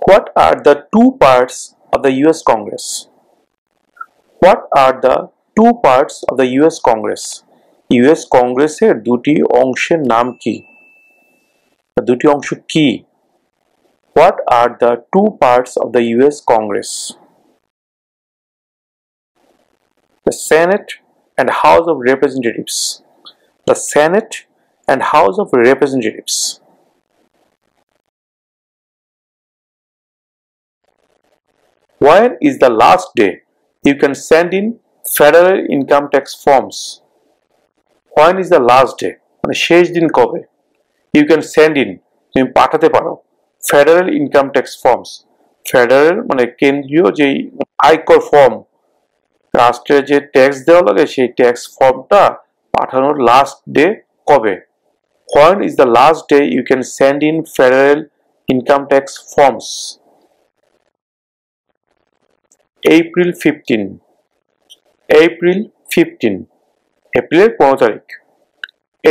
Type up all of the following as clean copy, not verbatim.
What are the two parts of the US Congress? What are the two parts of the US Congress? US কংগ্রেসের দুটি অংশের নাম কি? দুটি অংশ কি? What are the two parts of the US Congress? The Senate and House of Representatives. The Senate and House of Representatives. When is the last day you can send in federal income tax forms? When is the last day? মানে শেষ দিন কবে? You can send in, তুমি পাঠাতে পারো federal income tax forms. Federal মানে কেন্দ্রীয় যে আয়কর ফর্ম, রাষ্ট্রের যে ট্যাক্স দেওয়া লাগে সেই ট্যাক্স ফর্মটা পাঠানোর লাস্ট ডে কবে? When is the last day you can send in federal income tax forms? April 15. April 15. এপ্রিলের 15 তারিখ।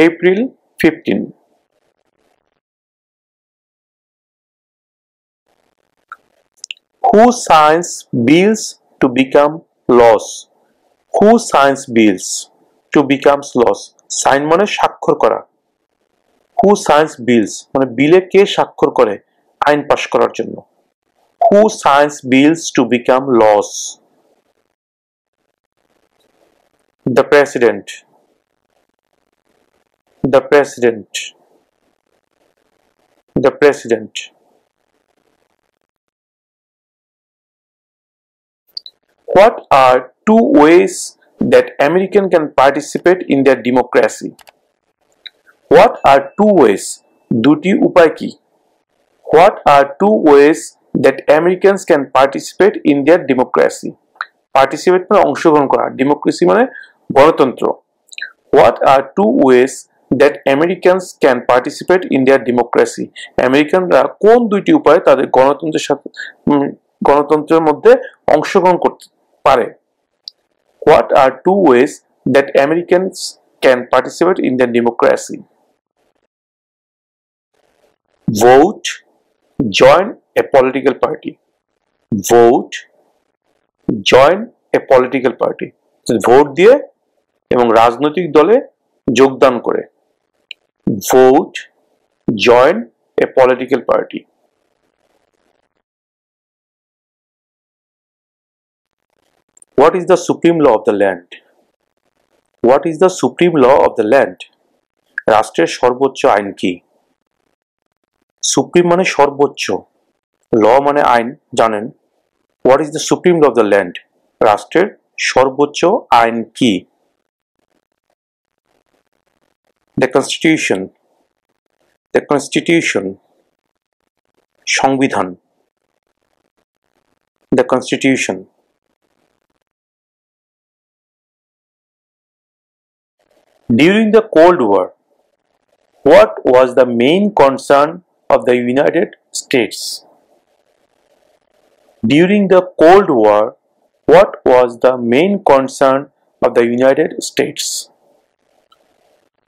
April 15. Who signs bills to become laws? Who signs bills to become laws? Sign মানে স্বাক্ষর করা। Who signs bills মানে বিলে কে স্বাক্ষর করে আইন পাশ করার জন্য? Who signs bills to become laws? The President. The President. The President. What are two ways that Americans can participate in their democracy? What are two ways? দুটি উপায় কি? What are two ways that Americans can participate in their democracy? Participate মানে অংশগ্রহণ করা, democracy মানে গণতন্ত্র। What are two ways that Americans can participate in their democracy? আমেরিকানরা কোন দুইটি উপায়ে তাদের গণতন্ত্রের মধ্যে অংশগ্রহণ করতে পারে? What are two ways that Americans can participate in their democracy? Vote, join a political party. Vote, join a political party. Vote দিয়ে এবং রাজনৈতিক দলে যোগদান করে। Vote, join a political party. What is the supreme law of the land? What is the supreme law of the land? রাষ্ট্রের সর্বোচ্চ আইন কি? সুপ্রিম মানে সর্বোচ্চ, ল মানে আইন, জানেন। What is the supreme law of the land? রাষ্ট্রের সর্বোচ্চ আইন কি? The Constitution. The Constitution. সংবিধান। The Constitution. During the Cold War, what was the main concern of the United States? During the Cold War, what was the main concern of the United States?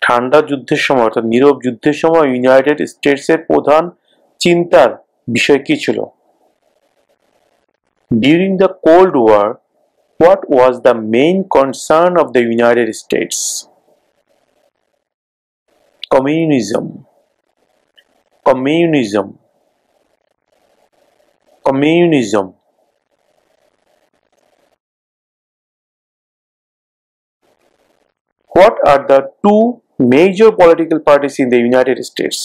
ঠান্ডা যুদ্ধের সময় অর্থাৎ নীরব যুদ্ধের সময় United স্টেটসের প্রধান চিন্তার বিষয় কি ছিল? During the Cold War, what was the main concern of the United States? Communism. Communism. Communism. What are the two major political parties in the United States?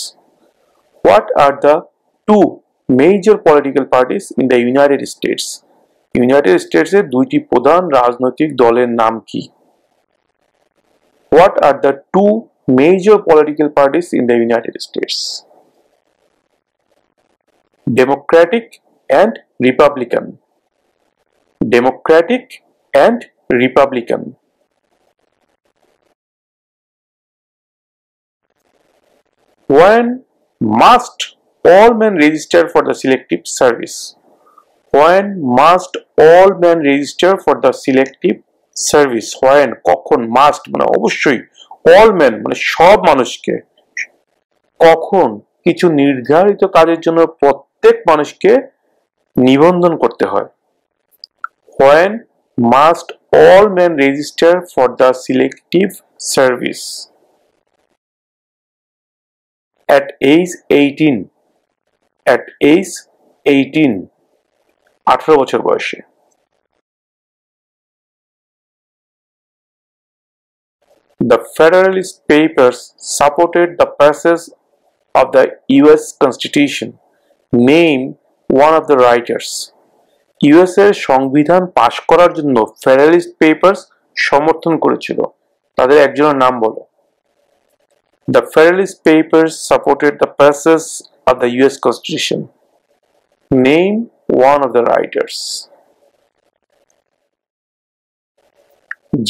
What are the two major political parties in the United States? United States এর দুইটি প্রধান রাজনৈতিক দলের নাম কি? What are the two major political parties in the United States? Democratic and Republican. Democratic and Republican. When must all men register for the selective service? When must all men register for the selective service? When কখন must মানে অবশ্যই, all men মানে সব মানুষকে, কখন কিছু নির্ধারিত কাজের জন্য প্রত্যেক মানুষকে নিবন্ধন করতে হয়। When must all men register for the selective service? At age 18. At age 18. 18 বছর বয়সে। The Federalist Papers supported the passage of the US Constitution. Name one of the writers. US এর সংবিধান পাশ করার জন্য ফেডারেলিস্ট পেপারস সমর্থন করেছিল, তাদের একজনের নাম বলো। The Federalist Papers supported the passage of the US Constitution. Name one of the writers.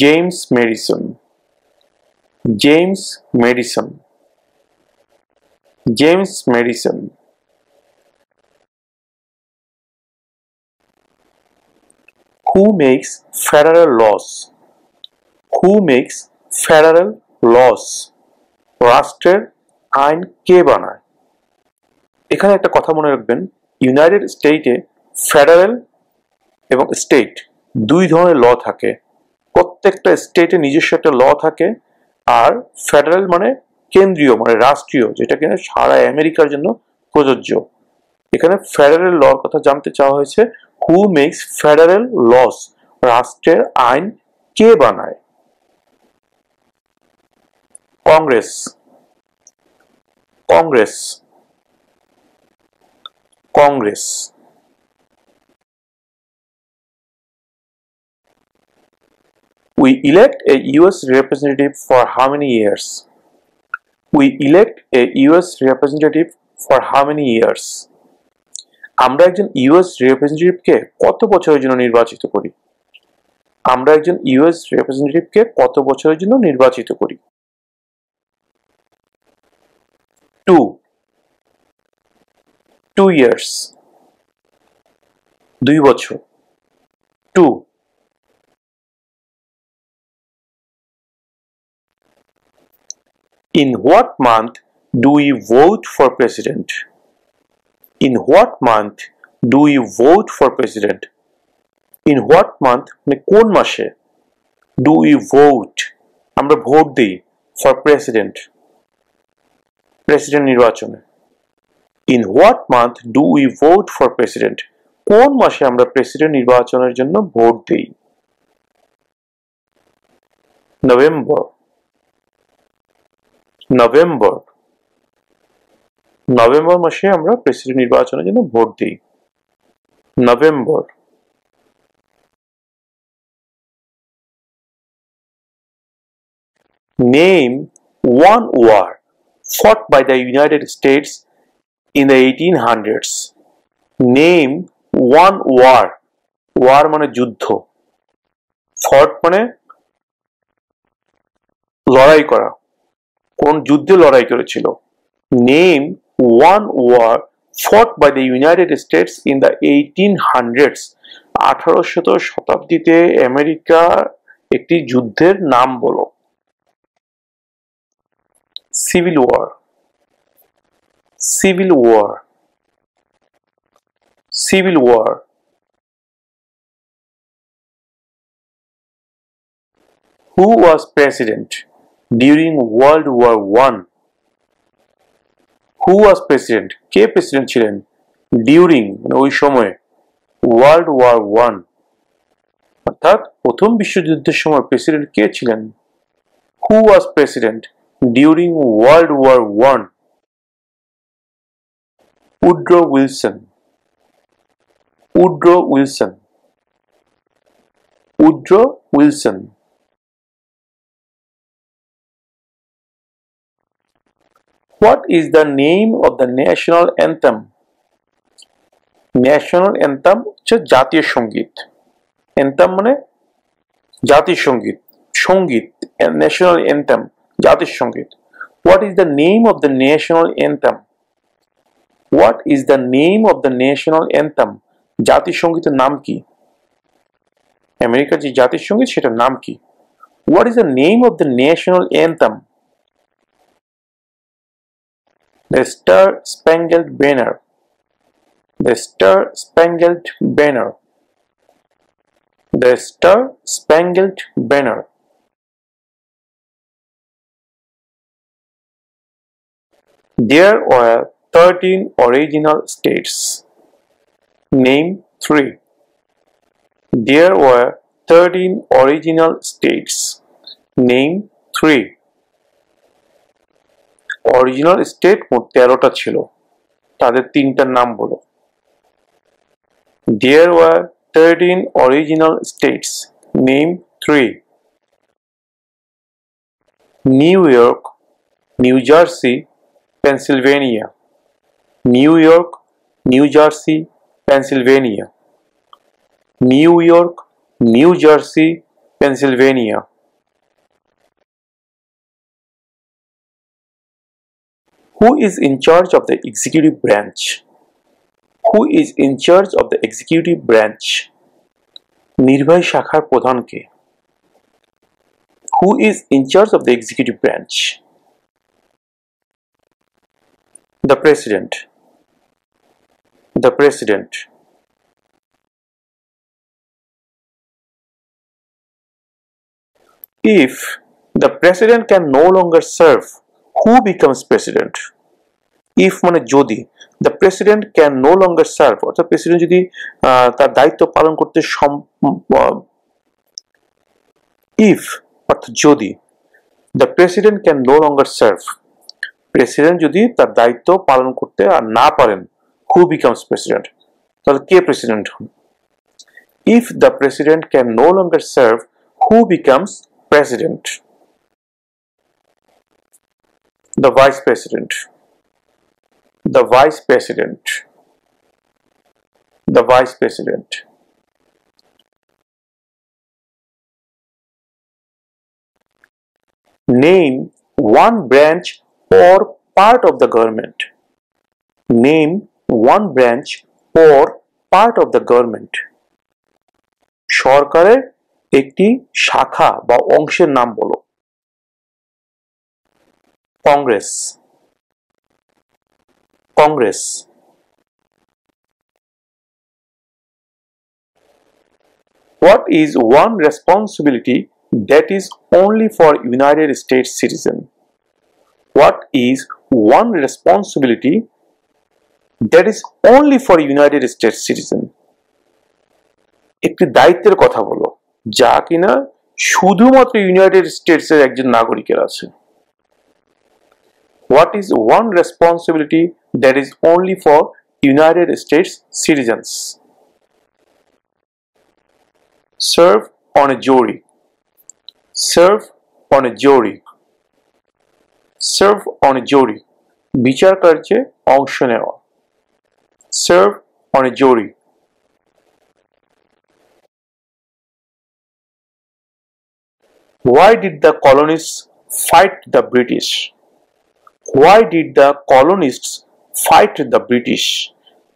James Madison. James Madison. James Madison. Who makes federal laws? Who makes federal laws? রাষ্ট্রের আইন কে বানায়? এখানে একটা কথা মনে রাখবেন, ইউনাইটেড স্টেটে ফেডারেল এবং স্টেট দুই ধরনের ল থাকে। প্রত্যেকটা স্টেটে নিজস্ব একটা ল থাকে, আর ফেডারেল মানে কেন্দ্রীয় মানে রাষ্ট্রীয়, যেটা কিনা সারা আমেরিকার জন্য প্রযোজ্য। এখানে ফেডারেল লর কথা জানতে চাওয়া হয়েছে। Who makes federal laws? রাষ্ট্রের আইন কে বানায়? Congress. Congress. Congress. We elect a US representative for how many years? We elect a US representative for how many years? আমরা একজন ইউএস রিপ্রেজেন্টেটিভকে কত বছরের জন্য নির্বাচিত করি? আমরা একজন ইউএস রিপ্রেজেন্টেটিভকে কত বছরের জন্য নির্বাচিত করি? 2 years. 2 বছর। 2. In what month do we vote for president? In what month do we vote for president? In what month মানে কোন মাসে? Do we vote? আমরা ভোট দিই for president. প্রেসিডেন্ট নির্বাচনে। In what month do we vote for president? কোন মাসে আমরা president নির্বাচনের জন্য ভোট দিই? নভেম্বর। নভেম্বর। নভেম্বর মাসে আমরা প্রেসিডেন্ট নির্বাচনের জন্য ভোট দিই। November. Name one war fought by the United States in the 1800s. Name one war. War মানে যুদ্ধ, fought মানে লড়াই করা। কোন যুদ্ধে লড়াই করেছিল? Name one war fought by the United States in the 1800s. 1800 শতাব্দীতে আমেরিকার একটি যুদ্ধের নাম বলো। Civil War. Civil War. Civil War. Who was president during World War I? Who was president? K president ছিলেন during মানে ওই সময়ে World War I? অর্থাৎ প্রথম বিশ্বযুদ্ধের সময় প্রেসিডেন্ট কে ছিলেন? Who was president during World War I? Woodrow Wilson. Woodrow Wilson. Woodrow Wilson. What is the name of the national anthem? National anthem হচ্ছে জাতীয় সঙ্গীত। anthem মানে জাতীয় সঙ্গীত, সঙ্গীত। national anthem জাতীয় সঙ্গীত। What is the name of the national anthem? What is the name of the national anthem? জাতীয় সঙ্গীতের নাম কি? আমেরিকার যে জাতীয় সঙ্গীত সেটার নাম কি? What is the name of the national anthem? The Star Spangled Banner. The Star-Spangled Banner. The Star-Spangled Banner. There were 13 original states. Name 3. There were 13 original states. Name 3. Original state মোট 13টা ছিল, তাদের তিনটার নাম বলো। There were 13 original states. Name 3. New York, New Jersey, Pennsylvania. New York, New Jersey, Pennsylvania. New York, New Jersey, Pennsylvania. Who is in charge of the executive branch? Who is in charge of the executive branch? নির্বাহী শাখার প্রধান কে? Who is in charge of the executive branch? The President. The President. If the President can no longer serve, who becomes President? If মানে যদি the President can no longer serve, অর্থাৎ president যদি তার দায়িত্ব পালন করতে if অর্থাৎ যদি the President can no longer serve, president যদি তার দায়িত্ব পালন করতে আর না পারেন, who becomes President? তাহলে কে প্রেসিডেন্ট হন? If the President can no longer serve, who becomes President? The Vice President. The Vice President. The Vice President. Name one branch or part of the government. Name one branch or part of the government. সরকারের একটি শাখা বা অংশের নাম বলো। Congress. Congress. What is one responsibility that is only for United States citizen? What is one responsibility that is only for United States citizen? একটি দায়িত্বের কথা বলো যা কিনা শুধুমাত্র ইউনাইটেড স্টেটসের একজন নাগরিকের আছে। What is one responsibility that is only for United States citizens? Serve on a jury. Serve on a jury. Serve on a jury. বিচার কার্যে অংশ নেওয়া। Serve on a jury. Why did the colonists fight the British? Why did the colonists fight the British?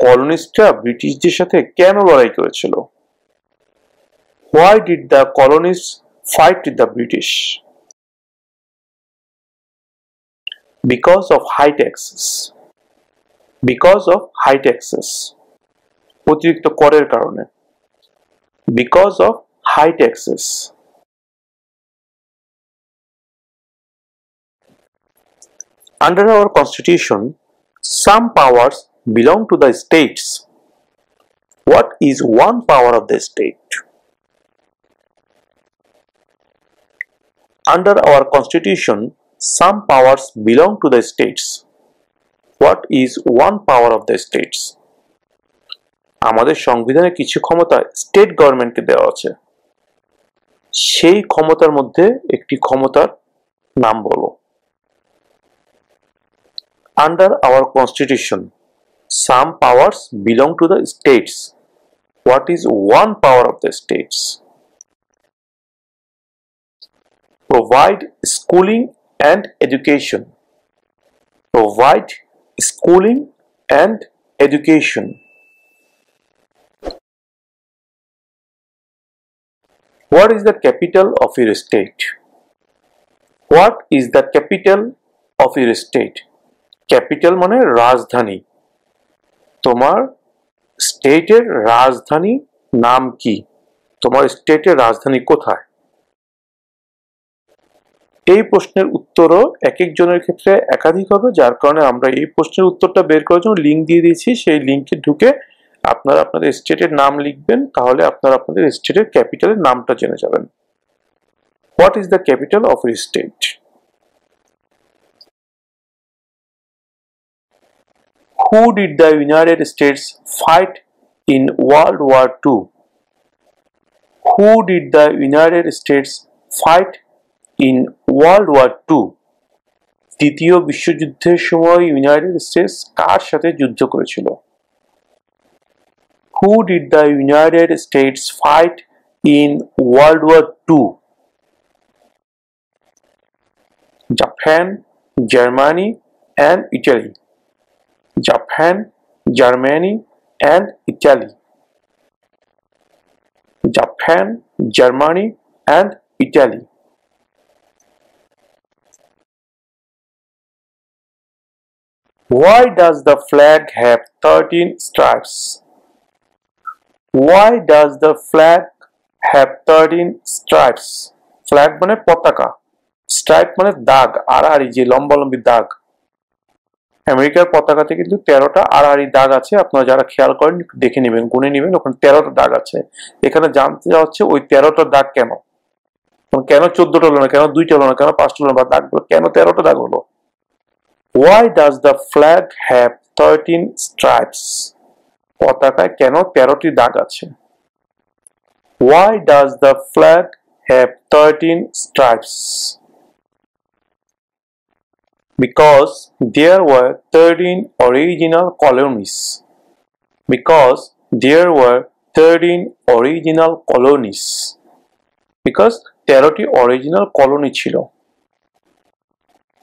কলোনিস্টরা ব্রিটিশদের সাথে কেন লড়াই করেছিল? Why did the colonists fight the British? Because of high taxes. Because of high taxes. অতিরিক্ত করের কারণে। Because of high taxes. Under our constitution, some powers belong to the states. What is one power of the state? Under our constitution, some powers belong to the states. What is one power of the states? আমাদের সংবিধানে কিছু ক্ষমতা state গভর্নমেন্টকে দেওয়া আছে। সেই ক্ষমতার মধ্যে একটি ক্ষমতার নাম বলো। Under our constitution, some powers belong to the states. What is one power of the states? Provide schooling and education. Provide schooling and education. What is the capital of your state? What is the capital of your state? Capital মানে রাজধানী। তোমার স্টেটের রাজধানী নাম কি? তোমার স্টেটের রাজধানী কোথায়? এই প্রশ্নের উত্তরও এক একজনের ক্ষেত্রে একাধিক হবে, যার কারণে আমরা এই প্রশ্নের উত্তরটা বের করার জন্য লিঙ্ক দিয়ে দিয়েছি। সেই লিঙ্কে ঢুকে আপনারা আপনাদের স্টেটের নাম লিখবেন, তাহলে আপনারা আপনাদের স্টেটের ক্যাপিটালের নামটা জেনে যাবেন। What is the capital of your state? Who did the United States fight in World War II? Who did the United States fight in World War II? দ্বিতীয় বিশ্বযুদ্ধের সময় ইউনাইটেড স্টেটস কার সাথে যুদ্ধ করেছিল? Who did the United States fight in World War II? Japan, Germany, and Italy. Japan, Germany, and Italy. Japan, Germany, and Italy. Why does the flag have 13 stripes? Why does the flag have 13 stripes? Flag মানে পতাকা, stripe মানে দাগ, আড়াআড়ি যে লম্বা লম্বি দাগ। আমেরিকার পতাকাতে কিন্তু 13টা আড়াআড়ি দাগ আছে, আপনারা যারা খেয়াল করেন দেখে নেবেন, গুনে নেবেন, ওখানে 13টা দাগ আছে। এখানে জানতে যাওয়া হচ্ছে ওই 13টা দাগ কেন, কেন 14টা হলো না, কেন 2টা হলো না, কেন 5টা হলো না, বা দাগগুলো কেন 13টা দাগ হলো? Why does the flag have 13 stripes? পতাকায় কেন 13টি দাগ আছে? Why does the flag have 13 stripes? Because there were 13 original colonies. Because there were 13 original colonies. Because 13টি অরিজিনাল কলোনি ছিল।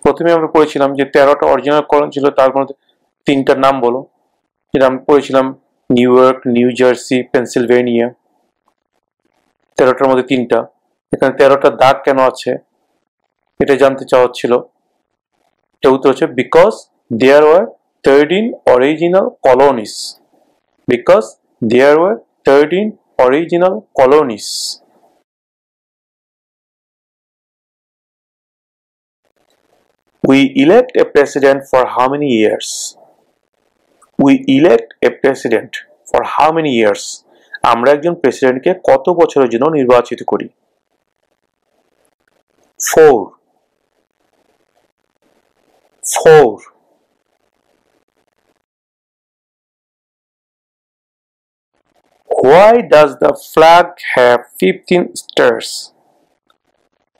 প্রথমে আমরা পড়েছিলাম যে 13টা অরিজিনাল কলোনি ছিল, তার মধ্যে 3টার নাম বলো। যেটা আমরা পড়েছিলাম New York, New Jersey, Pennsylvania. 13টার মধ্যে 3টা। এখানে 13টা দাগ কেন আছে এটা জানতে চাওয়া হচ্ছিল। এটা উত্তর হচ্ছে because there were 13 original colonies. Because there were 13 original colonies. We elect a president for how many years? We elect a president for how many years? আমরা একজন প্রেসিডেন্টকে কত বছরের জন্য নির্বাচিত করি? 4. 4. Why does the flag have 15 stars?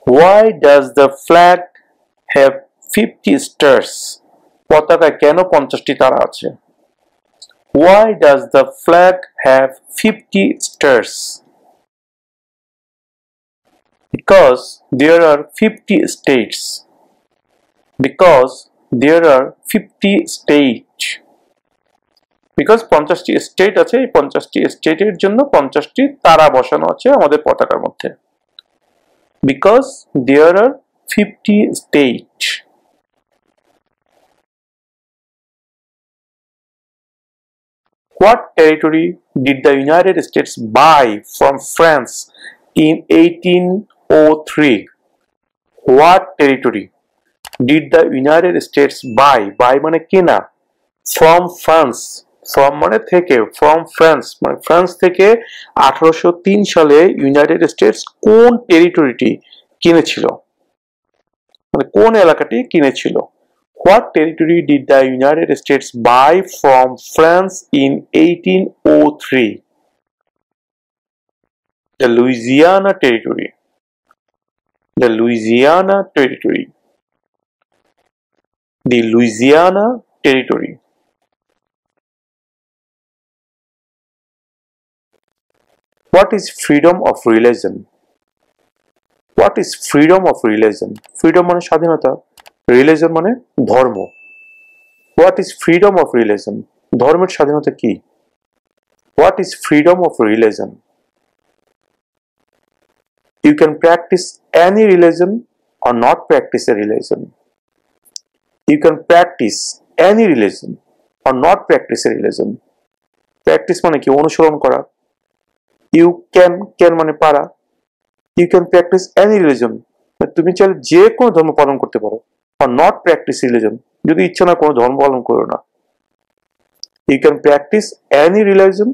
Why does the flag have 50 stars? পতাকায় কেন 50টি তারা আছে? Why does the flag have 50 stars? Because there are 50 states. Because there are 50 states. Because 50টি state আছে, এই 50টি স্টেটের জন্য 50টি তারা বসানো আছে আমাদের পতাকার মধ্যে। Because there are 50 states. What territory did the United States buy from France in 1803? What territory did the United States buy? Buy মানে কেনা। From France. From মানে থেকে, from France মানে ফ্রান্স থেকে 1803 সালে ইউনাইটেড স্টেটস কোন টেরিটরিটি কিনেছিল, মানে কোন এলাকাটি কিনেছিল? What territory did the United States buy from France in 1803? The Louisiana Territory. The Louisiana Territory. The Louisiana Territory. What is freedom of religion? What is freedom of religion? Freedom মানে স্বাধীনতা, religion মানে ধর্ম। What is freedom of religion? ধর্মের স্বাধীনতা কি? What is freedom of religion? You can practice any religion or not practice a religion. You can practice any religion or not practice a religion. Practice মানে কি? অনুসরণ করা। You can মানে পারা। You can practice any religion, তুমি চাইলে যে কোনো ধর্ম পালন করতে পারো। আর নট প্র্যাকটিস রিলিজন, যদি ইচ্ছা না কোনো ধর্ম পালন করো না। You can practice any religion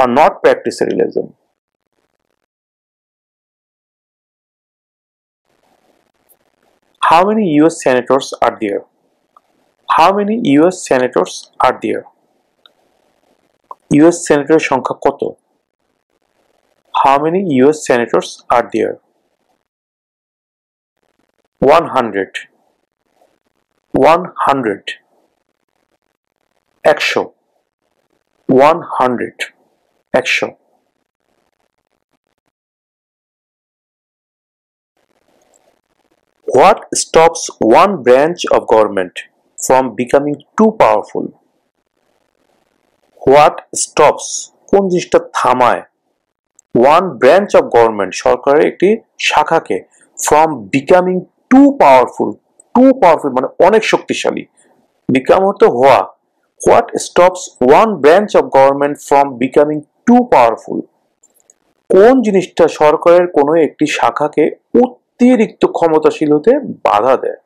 or not practice a religion. How many US senators are there? How many US senators are there? US senator সংখ্যা কত? How many US senators are there? 100. 100. 100. 100. 100. What stops one branch of government from becoming too powerful? What stops, কোন জিনিসটা থামায়, one branch of government, সরকারের একটি শাখাকে, from becoming too powerful, too powerful মানে অনেক শক্তিশালী, become অর্থ হওয়া। What stops one branch of government from becoming too powerful? কোন জিনিসটা সরকারের কোনো একটি শাখাকে অতিরিক্ত ক্ষমতাশীল হতে বাধা দেয়?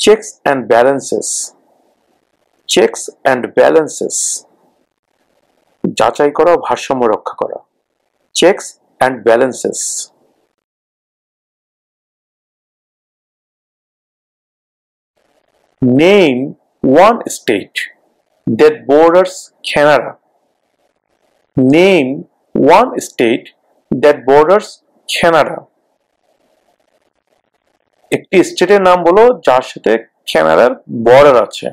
Checks and balances. Checks and balances. যাচাই করা, ভারসাম্য রক্ষা করা। Checks and balances. Name one state that borders Canada. Name one state that borders Canada. একটি স্টেটের নাম বলো যার সাথে কানাডার বর্ডার আছে।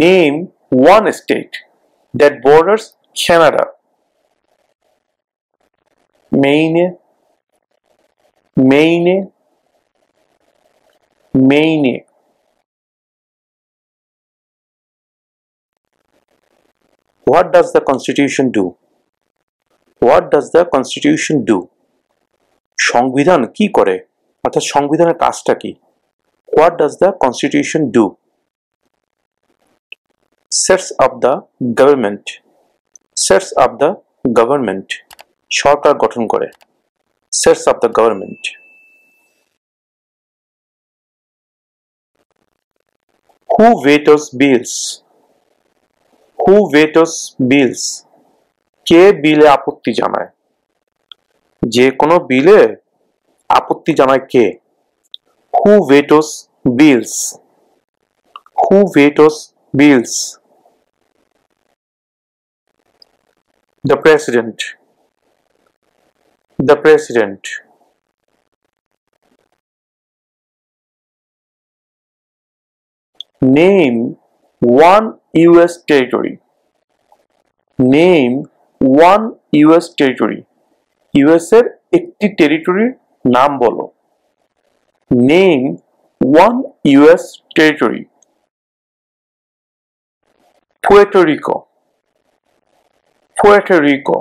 Name one state that borders Canada. Maine. Maine. Maine. What does the Constitution do? What does the Constitution do? সংবিধান কি করে, অর্থাৎ সংবিধানের কাজটা কি? What does the Constitution do? Sets up the government. Sets up the government. সরকার গঠন করে। Sets up the government. Who vetoes bills? Who vetoes bills? কে বিলে আপত্তি জানায়? যে কোনো বিলে আপত্তি জানায় কে? Who vetoes bills? Who vetoes bills? The President. The President. Name one US territory. Name one US territory. US এর একটি টেরিটরির নাম বলো। Name one US territory. Puerto Rico. Puerto Rico.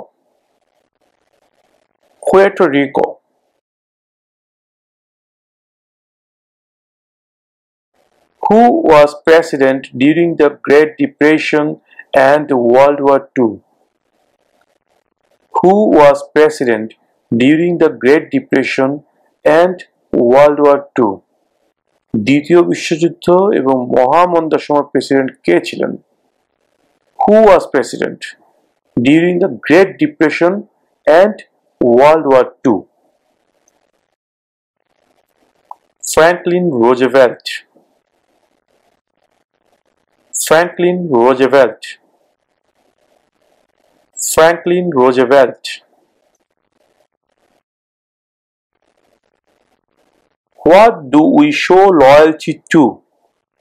Puerto Rico. Who was president during the Great Depression and World War II? Who was president during the Great Depression and World War II? দ্বিতীয় বিশ্বযুদ্ধ এবং মহামন্দার সময় president কে ছিলেন? Who was president during the Great Depression and World War II? Franklin Roosevelt. Franklin Roosevelt. Franklin Roosevelt. What do we show loyalty to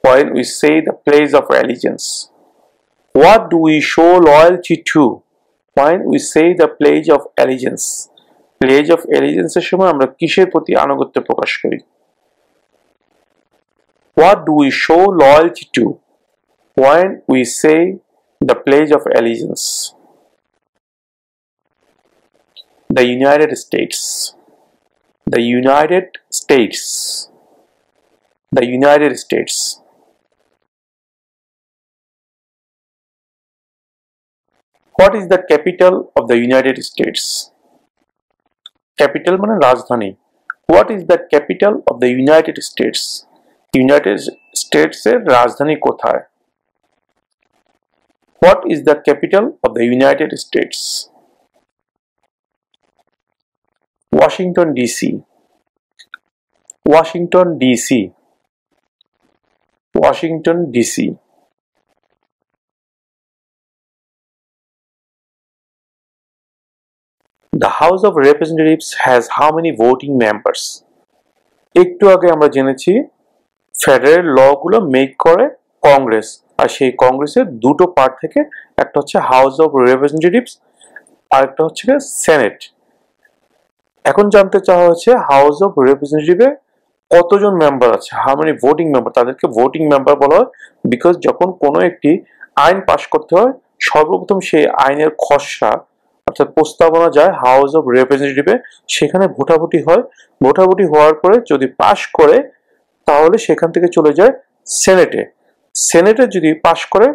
when we say the Pledge of Allegiance? What do we show loyalty to when we say the Pledge of Allegiance? Pledge of Allegiance এর সময় আমরা কিসের প্রতি আনুগত্য প্রকাশ করি? What do we show loyalty to when we say the Pledge of Allegiance? The United States. The United States. The United States. What is the capital of the United States? Capital মানে রাজধানী। What is the capital of the United States? United States এর রাজধানী কোথায়? What is the capital of the United States? Washington DC. Washington DC. Washington DC. The House of Representatives has how many voting members? একটু আগে আমরা জেনেছি federal ল গুলো make করে কংগ্রেস, আর সেই কংগ্রেসের দুটো পার্ট থেকে একটা হচ্ছে হাউস অফ রিপ্রেজেন্টেটিভস আর একটা হচ্ছে সেনেট। এখন জানতে চাওয়া হচ্ছে হাউস অফ রিপ্রেজেন্টেটিভে কতজন মেম্বার আছে, হাউ মেনি ভোটিং মেম্বার। তাদেরকে ভোটিং মেম্বার বলা হয় বিকজ যখন কোনো একটি আইন পাশ করতে হয় সর্বপ্রথম সেই আইনের খসড়া অর্থাৎ প্রস্তাবনা যায় হাউস অফ রিপ্রেজেন্টেটিভে, সেখানে ভোটাভুটি হয়, ভোটাভুটি হওয়ার পরে যদি পাশ করে তাহলে সেখান থেকে চলে যায় সেনেটে, সেনেটে যদি পাশ করে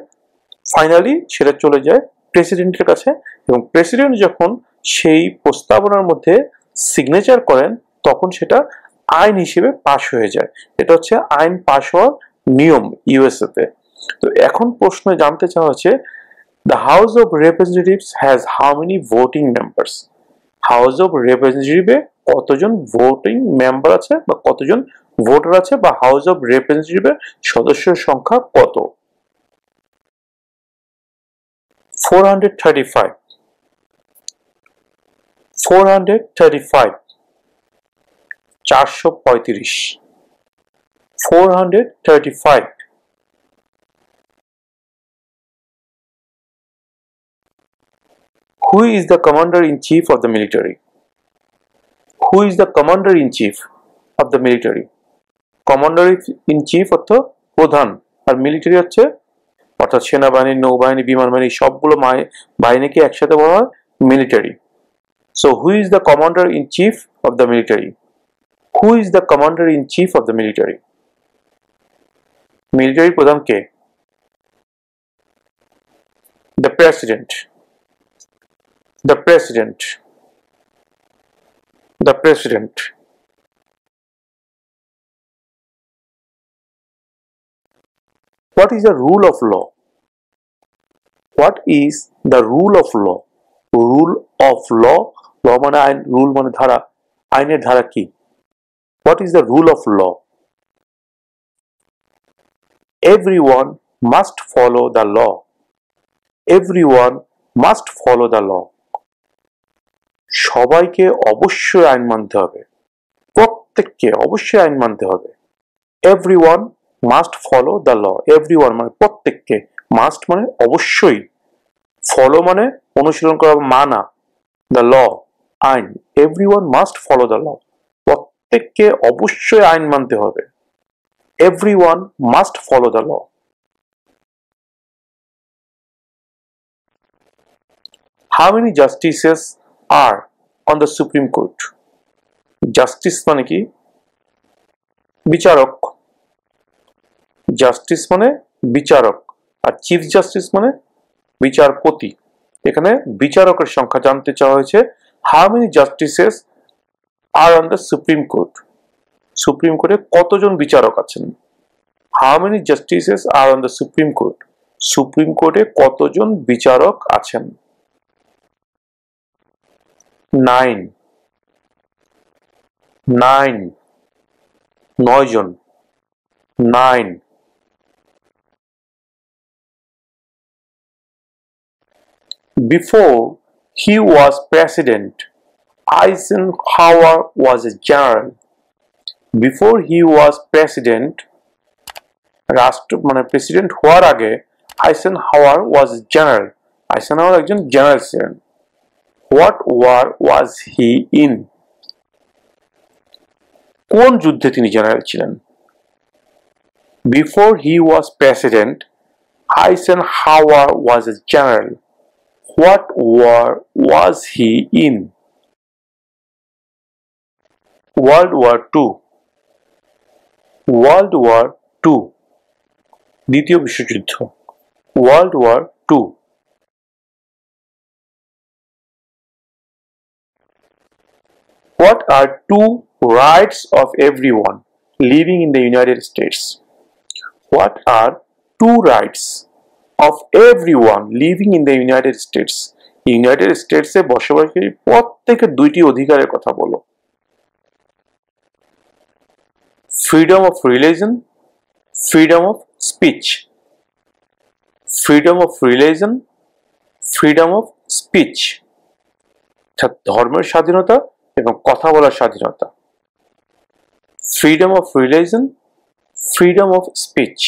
ফাইনালি সেটা চলে যায় প্রেসিডেন্টের কাছে, এবং প্রেসিডেন্ট যখন সেই প্রস্তাবনার মধ্যে সিগনেচার করেন তখন সেটা আইন হিসেবে পাশ হয়ে যায়। এটা হচ্ছে আইন পাশ হওয়ার নিয়ম ইউএসএ তে। তো এখন প্রশ্নে জানতে চাওয়া হচ্ছে the House of Representatives has how many voting members? House of Representatives কতজন ভোটিং মেম্বার আছে বা কতজন ভোটার আছে বা হাউস অফ রিপ্রেজেন্টেটিভের সদস্যের সংখ্যা কত? 435 435 435 435 Who is the commander-in-chief of the military? Who is the commander-in-chief of the military? Commander-in-chief অর্থ প্রধান, আর মিলিটারি হচ্ছে অর্থাৎ সেনাবাহিনী, নৌবাহিনী, বিমান বাহিনী সবগুলো বাহিনীকে একসাথে বলা হয় military. So who is the commander-in-chief of the military? Who is the commander-in-chief of the military? Military প্রধান কে? The president. The president. The president. What is the rule of law? What is the rule of law? Rule of law. Law মানে আইন, rule মানে ধারা, আইনের ধারা কি? What is the rule of law? Everyone must follow the law. Everyone must follow the law. সবাইকে অবশ্যই আইন মানতে হবে, প্রত্যেককে অবশ্যই আইন মানতে হবে। Everyone must follow the law. Everyone মানে প্রত্যেককে, must মানে অবশ্যই, follow মানে অনুসরণ করা, মানা, the law আইন। Everyone must follow the law. প্রত্যেককে অবশ্যই আইন মানতে হবে। Everyone must follow the law. How many justices are on the Supreme Court? Justice মানে কি? বিচারক। জাস্টিস মানে বিচারক, আর চিফ জাস্টিস মানে বিচারপতি। এখানে বিচারকের সংখ্যা জানতে চাওয়া হয়েছে how many justices are on the supreme court. Supreme কোর্টে কতজন বিচারক আছেন? How many justices are on the supreme court. Supreme কোর্টে কতজন বিচারক আছেন? 9 জন। 9 Before he was president, Eisenhower was a general. Before he was president, রাষ্ট্র মানে প্রেসিডেন্ট হওয়ার আগে Eisenhower was a general. Eisenhower একজন জেনারেল ছিলেন। What war was he in? কোন যুদ্ধে তিনি জেনারেল ছিলেন? Before he was president, Eisenhower was a general. What war was he in? World War II. World War II. দ্বিতীয় বিশ্বযুদ্ধ। World War II. What are two rights of everyone living in the United States? What are two rights of everyone living in the United States? United স্টেটসে বসবাসকারী প্রত্যেকের দুইটি অধিকারের কথা বলো। Freedom of religion, freedom of speech. Freedom of religion, freedom of speech, অর্থাৎ ধর্মের স্বাধীনতা এবং কথা বলার স্বাধীনতা। Freedom of religion, freedom of speech.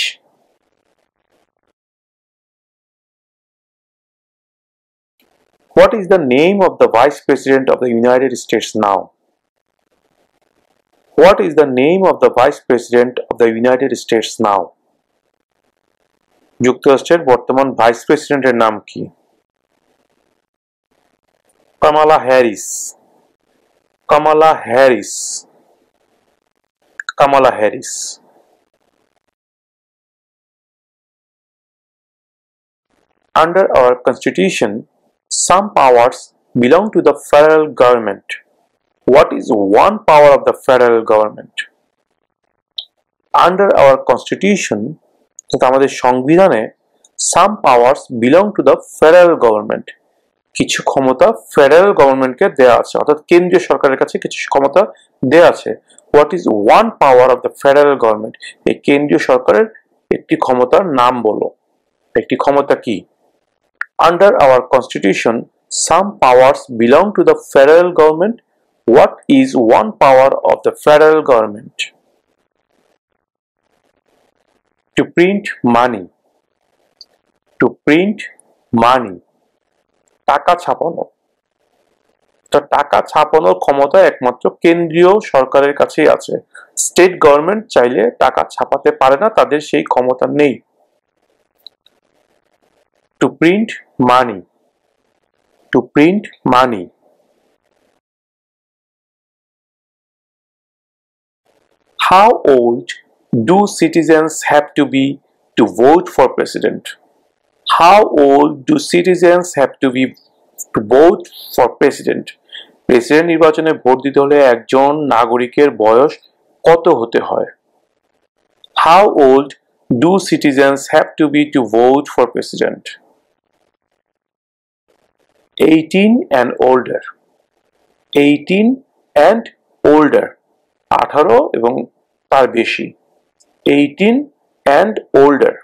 What is the name of the Vice President of the United States now? What is the name of the Vice President of the United States now? যুক্তরাষ্ট্রের বর্তমান vice প্রেসিডেন্টের নাম কি? Kamala Harris. Kamala Harris. Kamala Harris. Under our Constitution, some powers belong to the federal government. What is one power of the federal government? Under our Constitution, আমাদের সংবিধানে some powers belong to the federal government. কিছু ক্ষমতা federal গভর্নমেন্টকে দেয়া আছে, অর্থাৎ কেন্দ্রীয় সরকারের কাছে কিছু ক্ষমতা দেয়া আছে। What is one power of the federal government? এই কেন্দ্রীয় সরকারের একটি ক্ষমতার নাম বলো। একটি ক্ষমতা কি? Under our Constitution, some powers belong to the federal government. What is one power of the federal government? To print money. To print money. টাকা ছাপানো। তো টাকা ছাপানোর ক্ষমতা একমাত্র কেন্দ্রীয় সরকারের কাছেই আছে। স্টেট গভর্নমেন্ট চাইলে টাকা ছাপাতে পারে না, তাদের সেই ক্ষমতা নেই। To print money. To print money. How old do citizens have to be to vote for president? How old do citizens have to be to vote for president? President নির্বাচনে vote দিতে হলে একজন নাগরিকের বয়স কত হতে হয়? How old do citizens have to be to vote for president? 18 and older. 18 and older. 18 এবং তার বেশি। 18 and older.